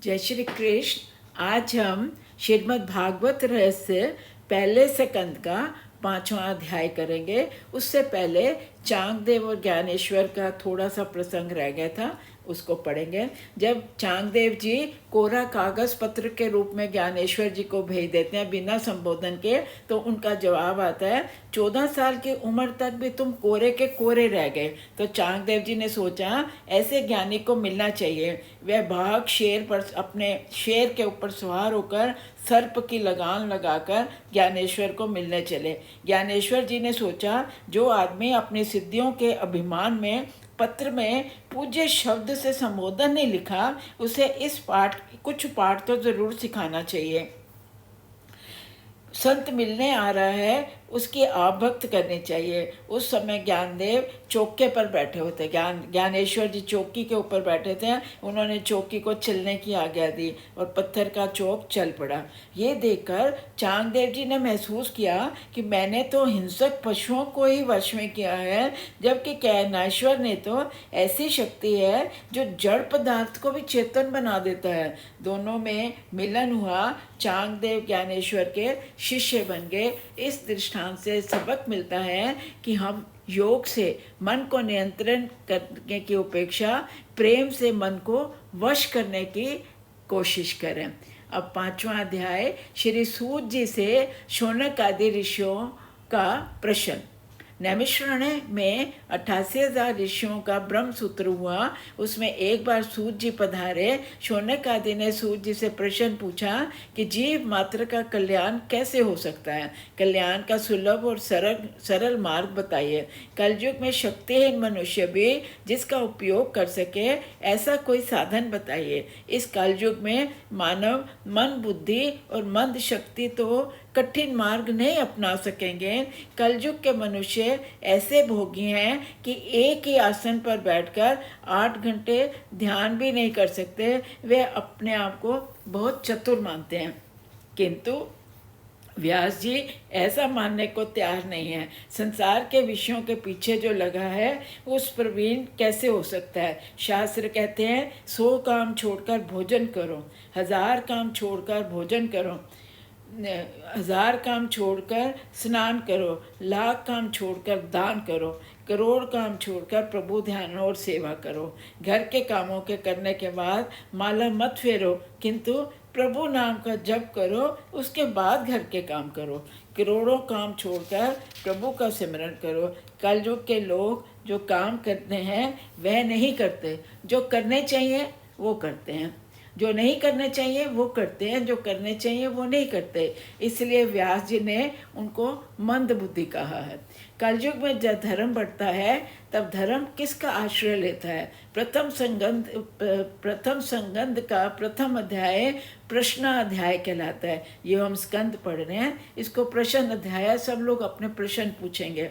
जय श्री कृष्ण। आज हम श्रीमद् भागवत रहस्य पहले स्कंद का 5वां अध्याय करेंगे। उससे पहले चांगदेव और ज्ञानेश्वर का थोड़ा सा प्रसंग रह गया था, उसको पढ़ेंगे। जब चांगदेव जी कोरा कागज पत्र के रूप में ज्ञानेश्वर जी को भेज देते हैं बिना संबोधन के, तो उनका जवाब आता है 14 साल की उम्र तक भी तुम कोरे के कोरे रह गए। तो चांगदेव जी ने सोचा ऐसे ज्ञानी को मिलना चाहिए। वह बाघ शेर पर अपने शेर के ऊपर सवार होकर सर्प की लगान लगाकर ज्ञानेश्वर को मिलने चले। ज्ञानेश्वर जी ने सोचा जो आदमी अपनी सिद्धियों के अभिमान में पत्र में पूज्य शब्द से संबोधन नहीं लिखा, उसे इस कुछ पाठ तो जरूर सिखाना चाहिए। संत मिलने आ रहा है, उसकी आभक्त करनी चाहिए। उस समय ज्ञानदेव चौके पर बैठे होते, ज्ञानेश्वर जी चौकी के ऊपर बैठे थे। उन्होंने चौकी को चलने की आज्ञा दी और पत्थर का चौक चल पड़ा। ये देखकर चांगदेव जी ने महसूस किया कि मैंने तो हिंसक पशुओं को ही वश में किया है, जबकि ज्ञानेश्वर ने तो ऐसी शक्ति है जो जड़ पदार्थ को भी चेतन बना देता है। दोनों में मिलन हुआ। चांगदेव ज्ञानेश्वर के शिष्य बन गए। इस दृष्टांत से सबक मिलता है कि हम योग से मन को नियंत्रण करने की अपेक्षा प्रेम से मन को वश करने की कोशिश करें। अब 5वां अध्याय श्री सूत जी से शौनक आदि ऋषियों का प्रश्न। नैमिषारण्य में 88,000 ऋषियों का ब्रह्म सूत्र हुआ। उसमें एक बार सूत जी पधारे। शौनक आदि ने सूत जी से प्रश्न पूछा कि जीव मात्र का कल्याण कैसे हो सकता है। कल्याण का सुलभ और सरल मार्ग बताइए। कलयुग में शक्तिहीन मनुष्य भी जिसका उपयोग कर सके ऐसा कोई साधन बताइए। इस कलयुग में मानव मन बुद्धि और मंद शक्ति तो कठिन मार्ग नहीं अपना सकेंगे। कलयुग के मनुष्य ऐसे भोगी हैं कि एक ही आसन पर बैठकर 8 घंटे ध्यान भी नहीं कर सकते। वे अपने आप को बहुत चतुर मानते हैं, किंतु व्यास जी ऐसा मानने को तैयार नहीं है। संसार के विषयों के पीछे जो लगा है उस प्रवीण कैसे हो सकता है। शास्त्र कहते हैं 100 काम छोड़कर भोजन करो, 1000 काम छोड़कर भोजन करो, 1000 काम छोड़कर स्नान करो, लाख काम छोड़कर दान करो, करोड़ काम छोड़कर प्रभु ध्यान और सेवा करो। घर के कामों के करने के बाद माला मत फेरो, किंतु प्रभु नाम का जप करो, उसके बाद घर के काम करो। करोड़ों काम छोड़कर प्रभु का सिमरन करो। कलयुग के लोग जो काम करते हैं वह नहीं करते, जो करने चाहिए वो करते हैं, जो नहीं करने चाहिए वो करते हैं, जो करने चाहिए वो नहीं करते। इसलिए व्यास जी ने उनको मंद बुद्धि कहा है। कलयुग में जब धर्म बढ़ता है तब धर्म किसका आश्रय लेता है। प्रथम संगंध का प्रथम अध्याय प्रश्न अध्याय कहलाता है। ये हम स्कंद पढ़ रहे हैं, इसको प्रश्न अध्याय। सब लोग अपने प्रश्न पूछेंगे।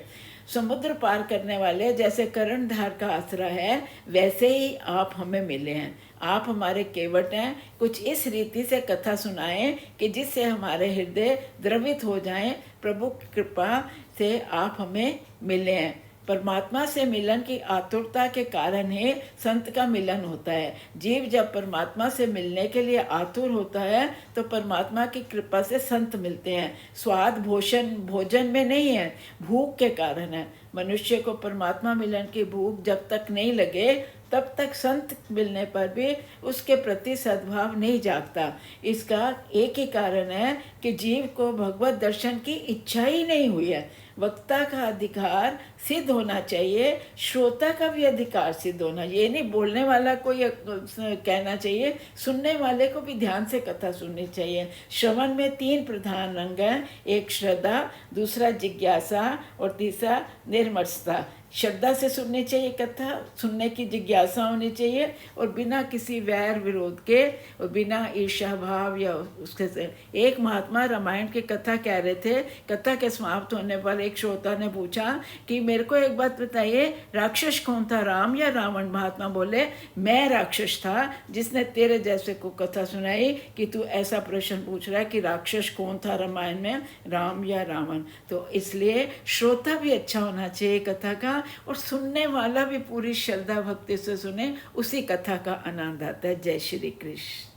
समुद्र पार करने वाले जैसे कर्णधार का आसरा है, वैसे ही आप हमें मिले हैं। आप हमारे केवट हैं। कुछ इस रीति से कथा सुनाएं कि जिससे हमारे हृदय द्रवित हो जाएं। प्रभु की कृपा से आप हमें मिले हैं। परमात्मा से मिलन की आतुरता के कारण ही संत का मिलन होता है। जीव जब परमात्मा से मिलने के लिए आतुर होता है तो परमात्मा की कृपा से संत मिलते हैं। स्वाद भोजन में नहीं है, भूख के कारण है। मनुष्य को परमात्मा मिलन की भूख जब तक नहीं लगे तब तक संत मिलने पर भी उसके प्रति सद्भाव नहीं जागता। इसका एक ही कारण है कि जीव को भगवत दर्शन की इच्छा ही नहीं हुई है। वक्ता का अधिकार सिद्ध होना चाहिए, श्रोता का भी अधिकार सिद्ध होना। ये नहीं बोलने वाला को ये कहना चाहिए, सुनने वाले को भी ध्यान से कथा सुननी चाहिए। श्रवण में 3 प्रधान अंग हैं, एक श्रद्धा, दूसरा जिज्ञासा और तीसरा निर्मलता। श्रद्धा से सुननी चाहिए कथा, सुनने की जिज्ञासा होनी चाहिए और बिना किसी वैर विरोध के और बिना ईर्ष्या भाव या उसके से। एक महात्मा रामायण की कथा कह रहे थे। कथा के समाप्त होने पर एक श्रोता ने पूछा कि मेरे को एक बात बताइए, राक्षस कौन था, राम या रावण। महात्मा बोले मैं राक्षस था जिसने तेरे जैसे को कथा सुनाई कि तू ऐसा प्रश्न पूछ रहा है कि राक्षस कौन था रामायण में, राम या रावण। तो इसलिए श्रोता भी अच्छा होना चाहिए कथा का, और सुनने वाला भी पूरी श्रद्धा भक्ति से सुने, उसी कथा का आनंद आता है। जय श्री कृष्ण।